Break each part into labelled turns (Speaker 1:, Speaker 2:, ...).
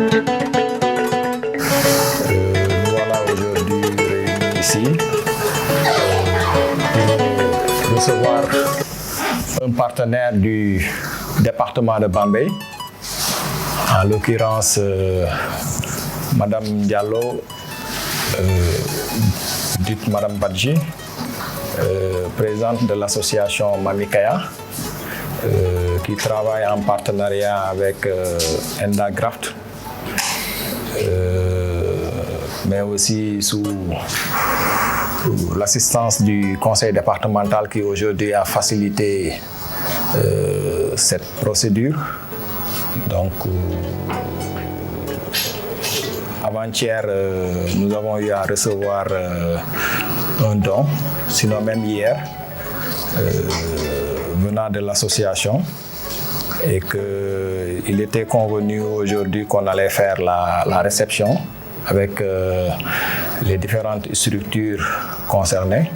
Speaker 1: Nous voilà aujourd'hui réunis ici pour recevoir un partenaire du département de Bambey, en l'occurrence Madame Diallo, dite Madame Badji, présidente de l'association Mamikaya, qui travaille en partenariat avec Endagraft, mais aussi sous l'assistance du conseil départemental qui aujourd'hui a facilité cette procédure. Donc, avant-hier, nous avons eu à recevoir un don, sinon même hier, venant de l'association, et qu'il était convenu aujourd'hui qu'on allait faire la réception avec les différentes structures concernées,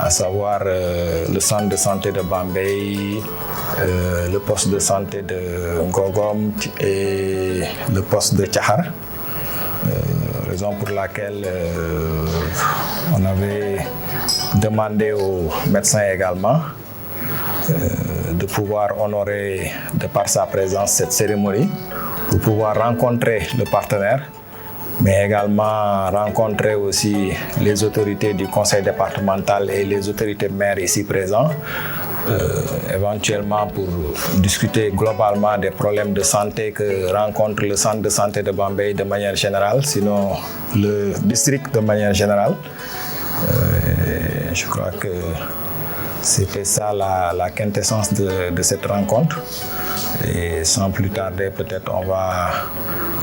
Speaker 1: à savoir le centre de santé de Bambey, le poste de santé de Ngogom et le poste de Tchahar. Raison pour laquelle on avait demandé aux médecins également de pouvoir honorer de par sa présence cette cérémonie, pour pouvoir rencontrer le partenaire, mais également rencontrer aussi les autorités du conseil départemental et les autorités maires ici présents, éventuellement pour discuter globalement des problèmes de santé que rencontre le centre de santé de Bambey de manière générale, sinon le district de manière générale. Je crois que c'était ça la quintessence de cette rencontre. Et sans plus tarder, peut-être on va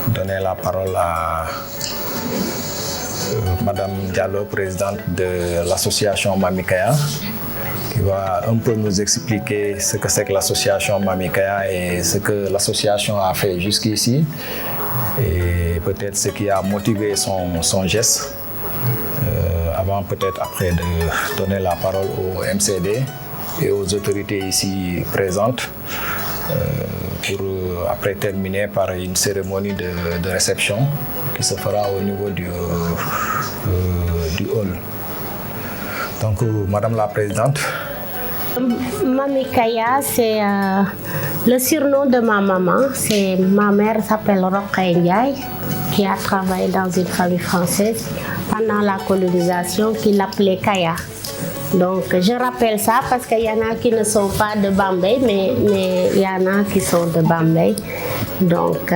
Speaker 1: donner la parole à Madame Diallo, présidente de l'association Mamikaya, qui va un peu nous expliquer ce que c'est que l'association Mamikaya et ce que l'association a fait jusqu'ici, et peut-être ce qui a motivé son geste, avant peut-être après de donner la parole au MCD et aux autorités ici présentes, pour après terminer par une cérémonie de réception qui se fera au niveau du hall. Donc, Madame la Présidente.
Speaker 2: Mamikaya, c'est le surnom de ma maman. Ma mère s'appelle Rokhaya Ndiaye, qui a travaillé dans une famille française pendant la colonisation, qui l'appelait Kaya. Donc je rappelle ça parce qu'il y en a qui ne sont pas de Bambey, mais il y en a qui sont de Bambey. Donc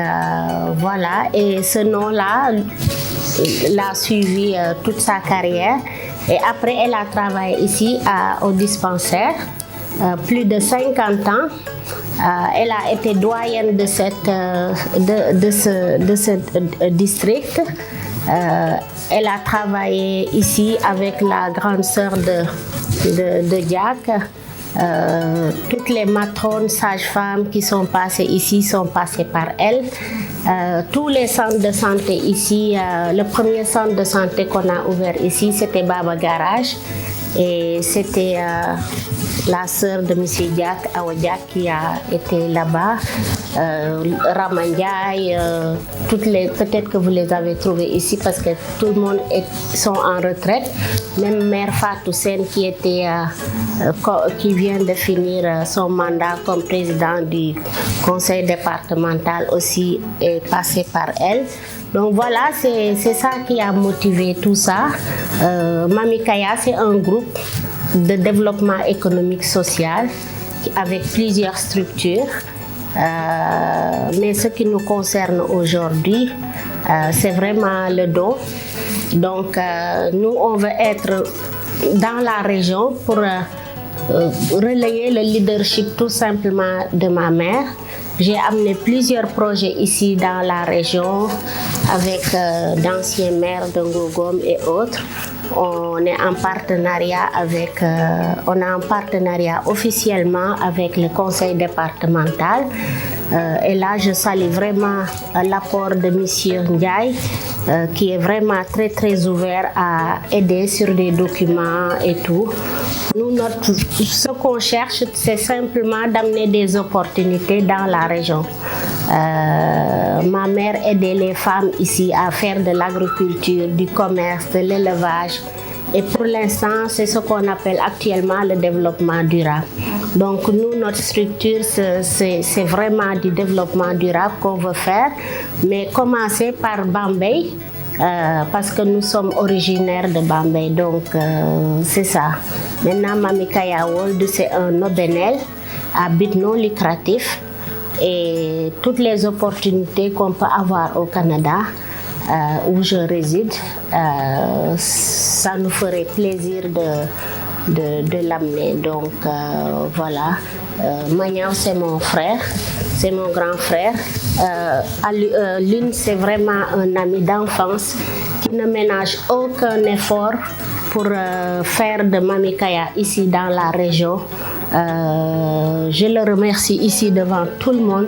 Speaker 2: voilà, et ce nom-là l'a suivi toute sa carrière. Et après, elle a travaillé ici au dispensaire, plus de 50 ans. Elle a été doyenne de ce district. Elle a travaillé ici avec la grande sœur de Diack. Toutes les matrones, sages-femmes qui sont passées ici sont passées par elle. Tous les centres de santé ici, le premier centre de santé qu'on a ouvert ici, c'était Baba Garage. Et c'était la sœur de M. Diack, Awa Diack, qui a été là-bas. Ramandiaï, peut-être que vous les avez trouvés ici parce que tout le monde sont en retraite. Même Mère Fatou Sen qui vient de finir son mandat comme président du conseil départemental aussi est passé par elle. Donc voilà, c'est ça qui a motivé tout ça. Mamikaya, c'est un groupe de développement économique social avec plusieurs structures. Mais ce qui nous concerne aujourd'hui, c'est vraiment le don. Donc nous, on veut être dans la région pour relayer le leadership tout simplement de ma mère. J'ai amené plusieurs projets ici dans la région avec d'anciens maires de Ngogom et autres. On est en partenariat officiellement avec le conseil départemental. Et là, je salue vraiment l'apport de M. Ndiaye, qui est vraiment très très ouvert à aider sur des documents et tout. Nous, ce qu'on cherche, c'est simplement d'amener des opportunités dans la région. ma mère aidait les femmes ici à faire de l'agriculture, du commerce, de l'élevage. Et pour l'instant, c'est ce qu'on appelle actuellement le développement durable. Donc nous, notre structure, c'est vraiment du développement durable qu'on veut faire, mais commencer par Bambey, parce que nous sommes originaires de Bambey, donc c'est ça. Maintenant, Mami Kaya World, c'est un OBNL à but non lucratif et toutes les opportunités qu'on peut avoir au Canada, où je réside, ça nous ferait plaisir de l'amener. Donc voilà, Magnan c'est mon frère, c'est mon grand frère. Lune c'est vraiment un ami d'enfance qui ne ménage aucun effort pour faire de Mami Kaya ici dans la région. Je le remercie ici devant tout le monde.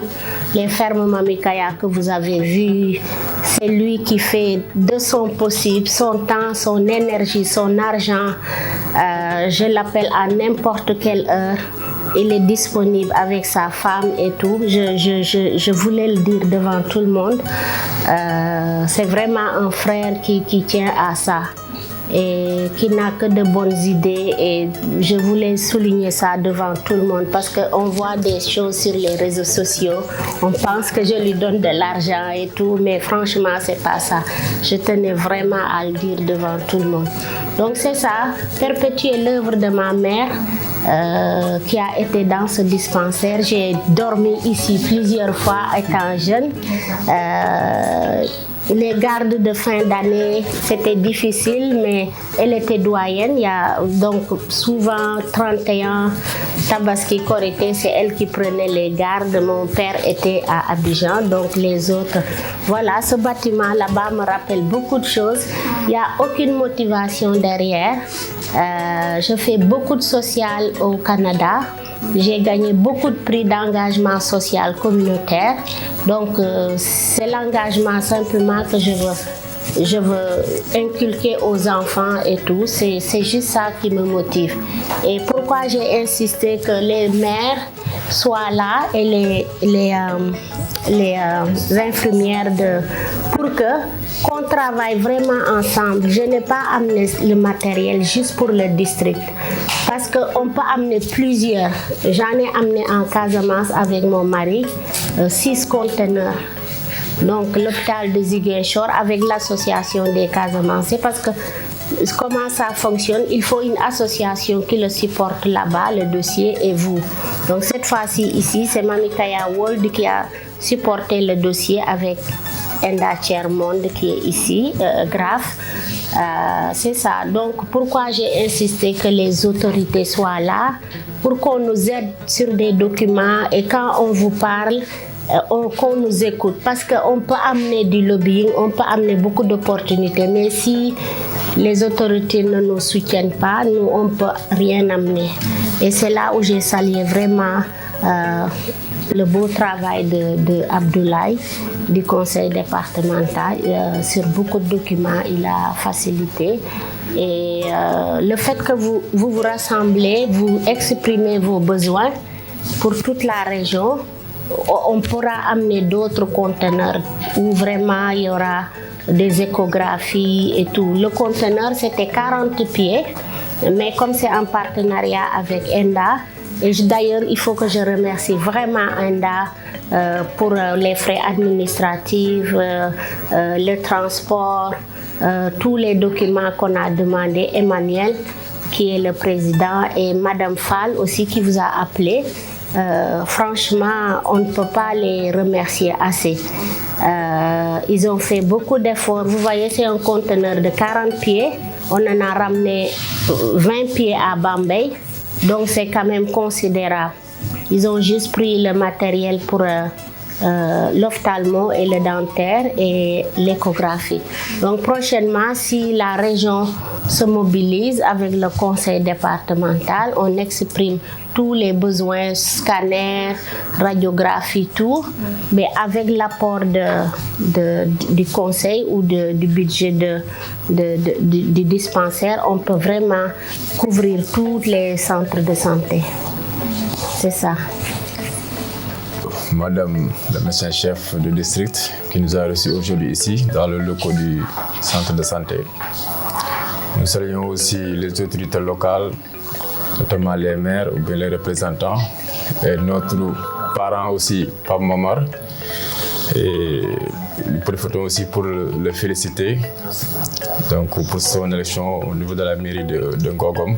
Speaker 2: Les fermes Mami Kaya que vous avez vues, c'est lui qui fait de son possible, son temps, son énergie, son argent. Je l'appelle à n'importe quelle heure. Il est disponible avec sa femme et tout. Je voulais le dire devant tout le monde. C'est vraiment un frère qui tient à ça et qui n'a que de bonnes idées, et je voulais souligner ça devant tout le monde parce qu'on voit des choses sur les réseaux sociaux, on pense que je lui donne de l'argent et tout, mais franchement c'est pas ça. Je tenais vraiment à le dire devant tout le monde. Donc c'est ça, perpétuer l'œuvre de ma mère qui a été dans ce dispensaire. J'ai dormi ici plusieurs fois étant jeune. Les gardes de fin d'année, c'était difficile, mais elle était doyenne. Il y a donc souvent 31 Tabaski Korité, c'est elle qui prenait les gardes. Mon père était à Abidjan, donc les autres. Voilà, ce bâtiment là-bas me rappelle beaucoup de choses. Il n'y a aucune motivation derrière. Je fais beaucoup de social au Canada. J'ai gagné beaucoup de prix d'engagement social communautaire. Donc, c'est l'engagement simplement que je veux inculquer aux enfants et tout. C'est juste ça qui me motive. Et pourquoi j'ai insisté que les mères soient là et les infirmières pour qu'on travaille vraiment ensemble. Je n'ai pas amené le matériel juste pour le district parce qu'on peut amener plusieurs. J'en ai amené en Casamance avec mon mari 6 conteneurs. Donc l'hôpital de Ziguinchor avec l'association des Casamancés, parce que comment ça fonctionne, il faut une association qui le supporte là-bas, le dossier, et vous. Donc cette fois-ci ici, c'est Mami Kaya World qui a supporté le dossier avec Enda Chermonde qui est ici, grave. C'est ça. Donc pourquoi j'ai insisté que les autorités soient là, pour qu'on nous aide sur des documents, et quand on vous parle, qu'on nous écoute, parce qu'on peut amener du lobbying, on peut amener beaucoup d'opportunités, mais si les autorités ne nous soutiennent pas, nous on ne peut rien amener. Et c'est là où j'ai salué vraiment le beau travail de Abdoulaye du conseil départemental. Sur beaucoup de documents, il a facilité. Et le fait que vous rassemblez, vous exprimez vos besoins pour toute la région, on pourra amener d'autres conteneurs où vraiment il y aura des échographies et tout. Le conteneur c'était 40 pieds, mais comme c'est en partenariat avec Enda, et d'ailleurs il faut que je remercie vraiment Enda pour les frais administratifs, le transport, tous les documents qu'on a demandé. Emmanuel qui est le président et Madame Fall aussi qui vous a appelé. Franchement, on ne peut pas les remercier assez. Ils ont fait beaucoup d'efforts. Vous voyez, c'est un conteneur de 40 pieds. On en a ramené 20 pieds à Bambey. Donc, c'est quand même considérable. Ils ont juste pris le matériel pour l'ophtalmo et le dentaire et l'échographie. Donc prochainement, si la région se mobilise avec le conseil départemental, on exprime tous les besoins, scanners, radiographie, tout, mais avec l'apport du conseil ou du budget du dispensaire, on peut vraiment couvrir tous les centres de santé. C'est ça.
Speaker 3: Madame le médecin-chef de district qui nous a reçus aujourd'hui ici dans le locaux du centre de santé. Nous saluons aussi les autorités locales, notamment les maires ou bien les représentants et notre parent aussi, Pape Momar. Et nous profitons aussi pour le féliciter donc, pour son élection au niveau de la mairie de Ngogom.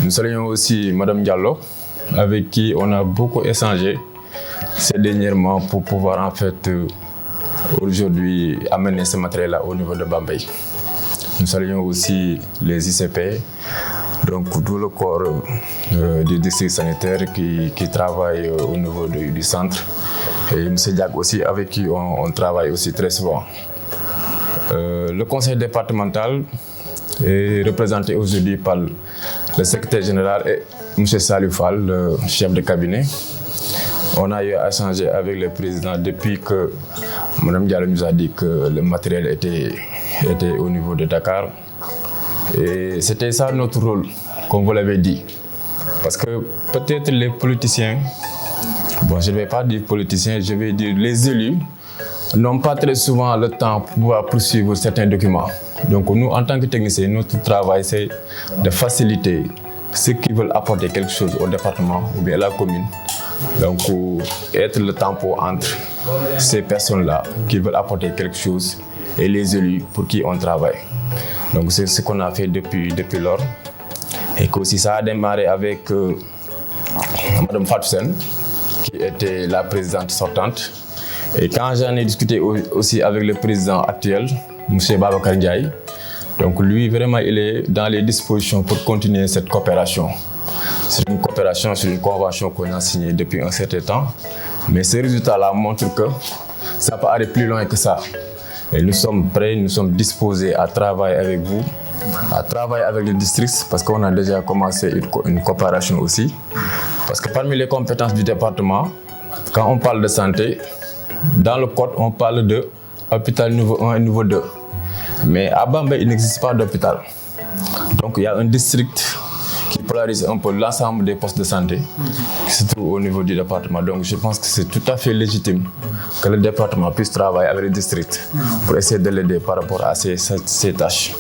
Speaker 3: Nous saluons aussi Madame Diallo, avec qui on a beaucoup échangé ces dernièrement pour pouvoir en fait aujourd'hui amener ce matériel-là au niveau de Bambey. Nous saluons aussi les ICP, donc tout le corps du district sanitaire qui travaille au niveau du centre. Et M. Diak aussi, avec qui on travaille aussi très souvent. Le conseil départemental est représenté aujourd'hui par le secrétaire général et M. Salif Fall, le chef de cabinet. On a eu à échanger avec le président depuis que Mme Diallo nous a dit que le matériel était au niveau de Dakar. Et c'était ça notre rôle, comme vous l'avez dit. Parce que peut-être les politiciens, bon, je ne vais pas dire politiciens, je vais dire les élus, n'ont pas très souvent le temps pour pouvoir poursuivre certains documents. Donc nous, en tant que techniciens, notre travail, c'est de faciliter ceux qui veulent apporter quelque chose au département ou bien à la commune. Donc être le tampon entre ces personnes-là qui veulent apporter quelque chose et les élus pour qui on travaille. Donc c'est ce qu'on a fait depuis lors. Et aussi ça a démarré avec Mme Fatou Sen, qui était la présidente sortante. Et quand j'en ai discuté aussi avec le président actuel, M. Babacar Ndiaye, donc lui vraiment il est dans les dispositions pour continuer cette coopération. C'est une coopération sur une convention qu'on a signée depuis un certain temps. Mais ces résultats-là montrent que ça peut aller plus loin que ça. Et nous sommes prêts, nous sommes disposés à travailler avec vous, à travailler avec le district, parce qu'on a déjà commencé une coopération aussi. Parce que parmi les compétences du département, quand on parle de santé, dans le code, on parle de hôpital niveau 1 et niveau 2. Mais à Bambey, il n'existe pas d'hôpital. Donc il y a un district qui polarise un peu l'ensemble des postes de santé qui se trouvent au niveau du département. Donc je pense que c'est tout à fait légitime que le département puisse travailler avec le district pour essayer de l'aider par rapport à ces tâches.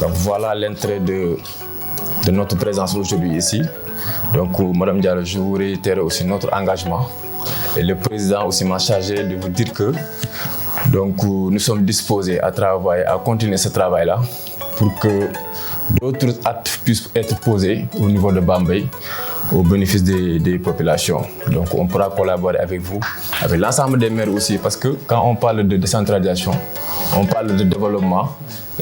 Speaker 3: Donc voilà l'intérêt de notre présence aujourd'hui ici. Donc Mme Diallo, je vous réitère aussi notre engagement. Et le président aussi m'a chargé de vous dire que donc, nous sommes disposés à travailler, à continuer ce travail-là pour que d'autres actes puissent être posés au niveau de Bambey au bénéfice des populations. Donc on pourra collaborer avec vous, avec l'ensemble des maires aussi, parce que quand on parle de décentralisation, on parle de développement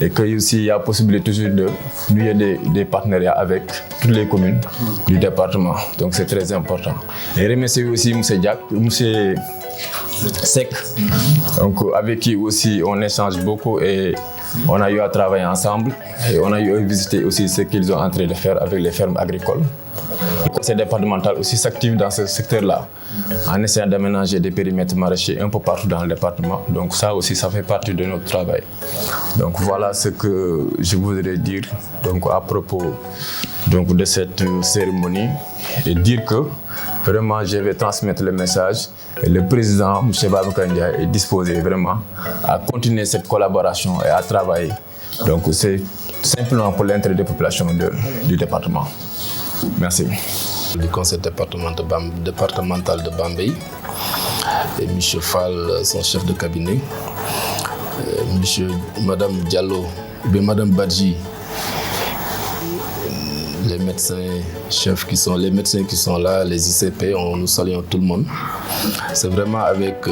Speaker 3: et qu'il y a possibilité toujours de lier des partenariats avec toutes les communes du département. Donc c'est très important. Et remercier aussi M. Diak, M. Sec, donc avec qui aussi on échange beaucoup et on a eu à travailler ensemble et on a eu à visiter aussi ce qu'ils sont en train de faire avec les fermes agricoles. Le conseil départemental aussi s'active dans ce secteur-là en essayant d'aménager des périmètres maraîchers un peu partout dans le département. Donc ça aussi, ça fait partie de notre travail. Donc voilà ce que je voudrais dire donc, à propos donc, de cette cérémonie et dire que vraiment je vais transmettre le message et le président M. Babacar Ndiaye est disposé vraiment à continuer cette collaboration et à travailler. Donc c'est simplement pour l'intérêt des populations du département. Merci.
Speaker 4: Du conseil départemental de Bambey et M. Fall, son chef de cabinet, Mme Diallo, Mme Badji, les médecins-chefs les médecins qui sont là, les ICP, nous saluons tout le monde. C'est vraiment avec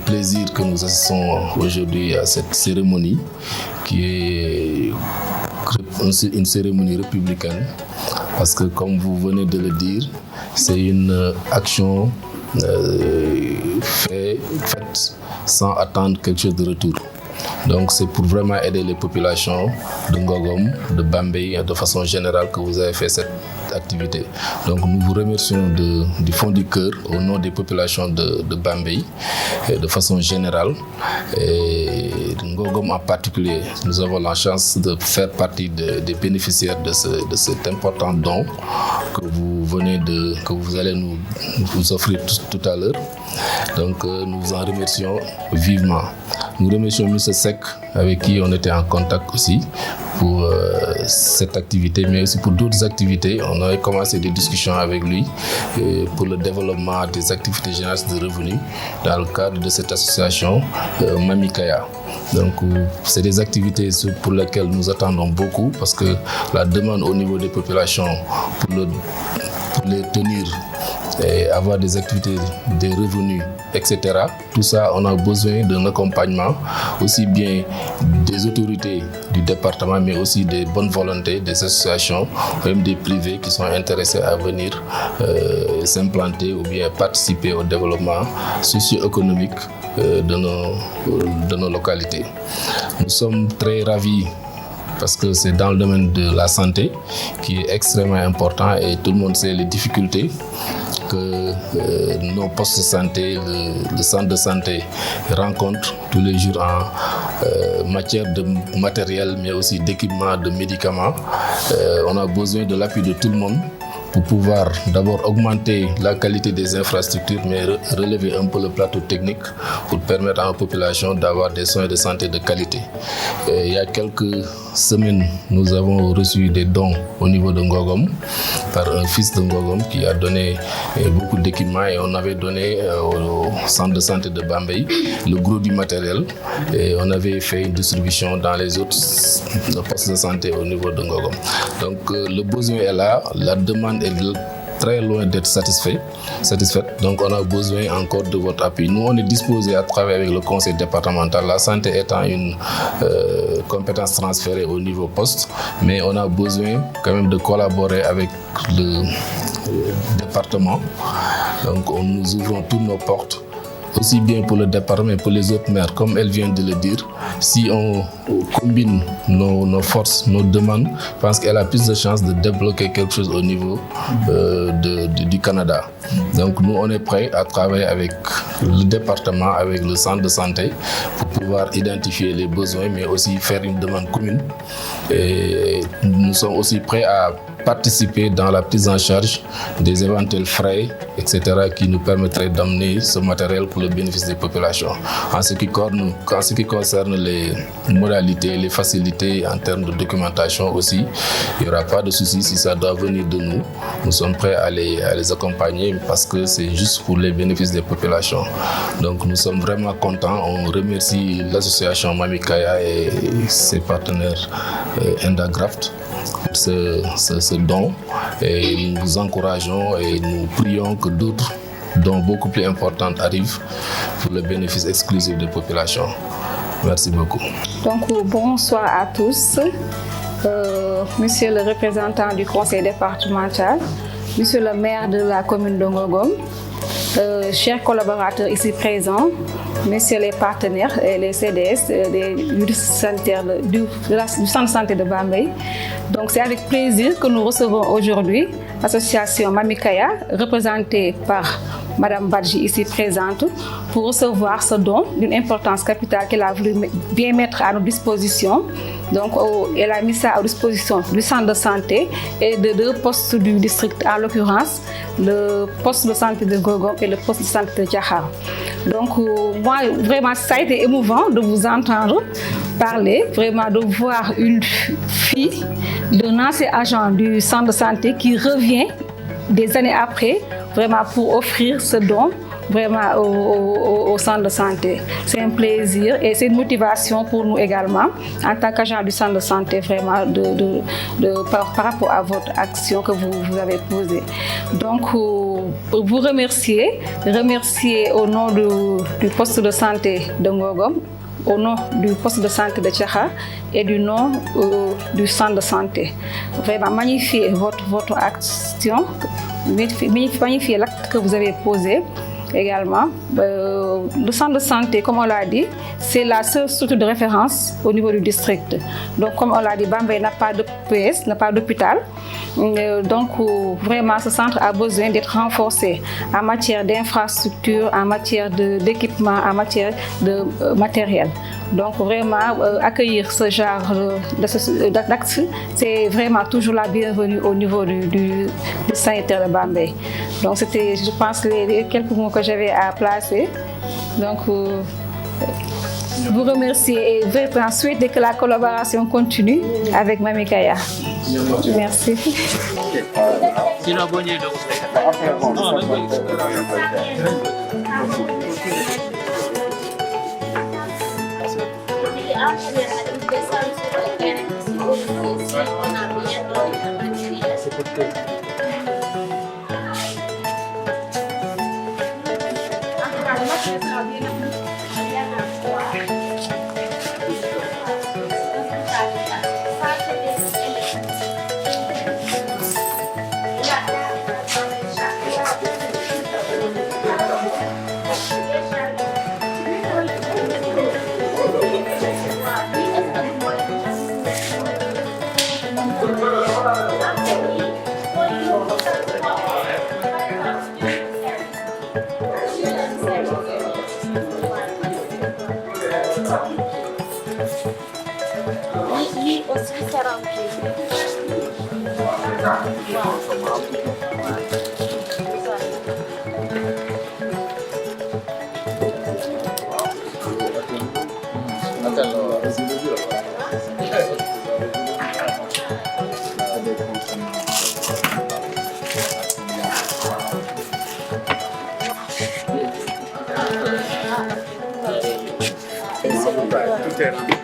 Speaker 4: plaisir que nous assistons aujourd'hui à cette cérémonie qui est une cérémonie républicaine parce que comme vous venez de le dire, c'est une action faite sans attendre quelque chose de retour. Donc c'est pour vraiment aider les populations de Ngogom, de Bambey, de façon générale que vous avez fait cette activité. Donc nous vous remercions du fond du cœur au nom des populations de Bambey, de façon générale. Et de Ngogom en particulier, nous avons la chance de faire partie des bénéficiaires de cet important don que vous que vous allez nous offrir tout à l'heure. Donc nous vous en remercions vivement. Nous remercions M. Sek avec qui on était en contact aussi pour cette activité, mais aussi pour d'autres activités. On avait commencé des discussions avec lui pour le développement des activités génératrices de revenus dans le cadre de cette association Mamikaya. Donc c'est des activités pour lesquelles nous attendons beaucoup parce que la demande au niveau des populations pour les tenir et avoir des activités, des revenus, etc. Tout ça, on a besoin d'un accompagnement aussi bien des autorités du département, mais aussi des bonnes volontés, des associations, même des privés qui sont intéressés à venir s'implanter ou bien participer au développement socio-économique de nos localités. Nous sommes très ravis parce que c'est dans le domaine de la santé qui est extrêmement important et tout le monde sait les difficultés que nos postes de santé, le centre de santé rencontrent tous les jours en matière de matériel mais aussi d'équipement, de médicaments. On a besoin de l'appui de tout le monde pour pouvoir d'abord augmenter la qualité des infrastructures, mais relever un peu le plateau technique pour permettre à la population d'avoir des soins de santé de qualité. Il y a quelques semaines, nous avons reçu des dons au niveau de Ngogom par un fils de Ngogom qui a donné beaucoup d'équipements et on avait donné au centre de santé de Bambey le gros du matériel et on avait fait une distribution dans les autres postes de santé au niveau de Ngogom. Donc le besoin est là, la demande est très loin d'être satisfaite. Donc on a besoin encore de votre appui. Nous, on est disposé à travailler avec le conseil départemental, la santé étant une compétence transférée au niveau poste, mais on a besoin quand même de collaborer avec le département. Donc nous ouvrons toutes nos portes, aussi bien pour le département que pour les autres maires, comme elle vient de le dire. Si on combine nos forces, nos demandes, je pense qu'elle a plus de chances de débloquer quelque chose au niveau du Canada. Donc nous, on est prêts à travailler avec le département, avec le centre de santé pour pouvoir identifier les besoins, mais aussi faire une demande commune. Et nous sommes aussi prêts à participer dans la prise en charge des éventuels frais, etc., qui nous permettraient d'amener ce matériel pour le bénéfice des populations. En ce qui concerne les modalités, les facilités en termes de documentation aussi, il n'y aura pas de souci si ça doit venir de nous. Nous sommes prêts à les accompagner parce que c'est juste pour les bénéfices des populations. Donc nous sommes vraiment contents. On remercie l'association Mamikaya et ses partenaires Endagraft pour ce don et nous vous encourageons et nous prions que d'autres dons beaucoup plus importants arrivent pour le bénéfice exclusif des populations. Merci beaucoup.
Speaker 5: Donc bonsoir à tous. Monsieur le représentant du conseil départemental, monsieur le maire de la commune de Ngogom, chers collaborateurs ici présents, messieurs les partenaires et les CDS du centre de santé de Bambey. Donc c'est avec plaisir que nous recevons aujourd'hui l'association Mamikaya, représentée par Madame Badji ici présente, pour recevoir ce don d'une importance capitale qu'elle a voulu bien mettre à nos dispositions. Donc elle a mis ça à disposition du centre de santé et de deux postes du district, en l'occurrence le poste de santé de Ngogom et le poste de santé de Diakhar. Donc moi vraiment ça a été émouvant de vous entendre parler, vraiment de voir une fille d'un ancien agent du centre de santé qui revient des années après vraiment pour offrir ce don vraiment au centre de santé. C'est un plaisir et c'est une motivation pour nous également en tant qu'agent du centre de santé vraiment par rapport à votre action que vous avez posée. Donc pour vous remercier au nom du poste de santé de Ngogom, au nom du poste de santé de Diakhar et du nom du centre de santé. Vraiment magnifier votre action, magnifier l'acte que vous avez posé. Également, le centre de santé, comme on l'a dit, c'est la seule structure de référence au niveau du district. Donc, comme on l'a dit, Bambey n'a pas de PS, n'a pas d'hôpital. Donc, vraiment, ce centre a besoin d'être renforcé en matière d'infrastructure, en matière d'équipement, en matière de matériel. Donc vraiment, accueillir ce genre d'actes, c'est vraiment toujours la bienvenue au niveau du sanitaire de Bambey. Donc c'était, je pense, les quelques mots que j'avais à placer. Donc, je vous remercie et vraiment souhaiter que la collaboration continue avec Mami Kaya. Merci.
Speaker 2: Lui aussi c'est rempli.
Speaker 6: Tout est rempli.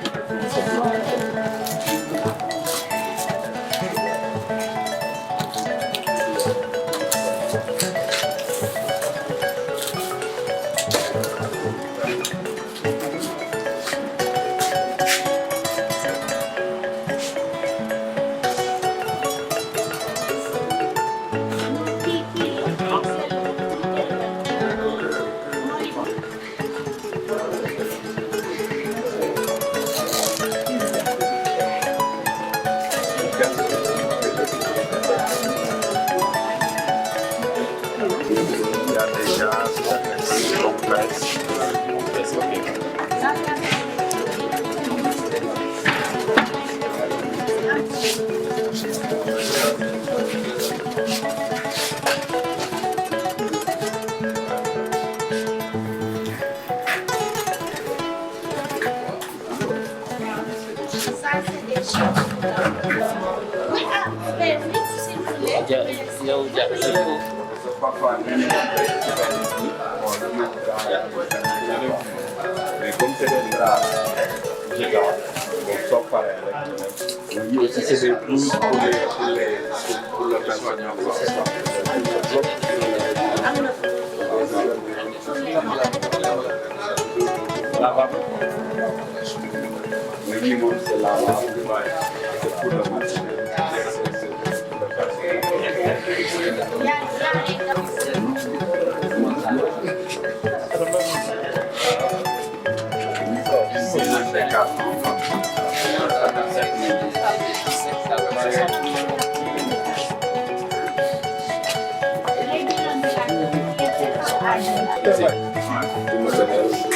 Speaker 6: Mais comme c'est des draps gigants, donc sauf pareil. Oui, aussi c'est des blouses pour le personnel. Le minimum c'est là, c'est pour le match. Merci.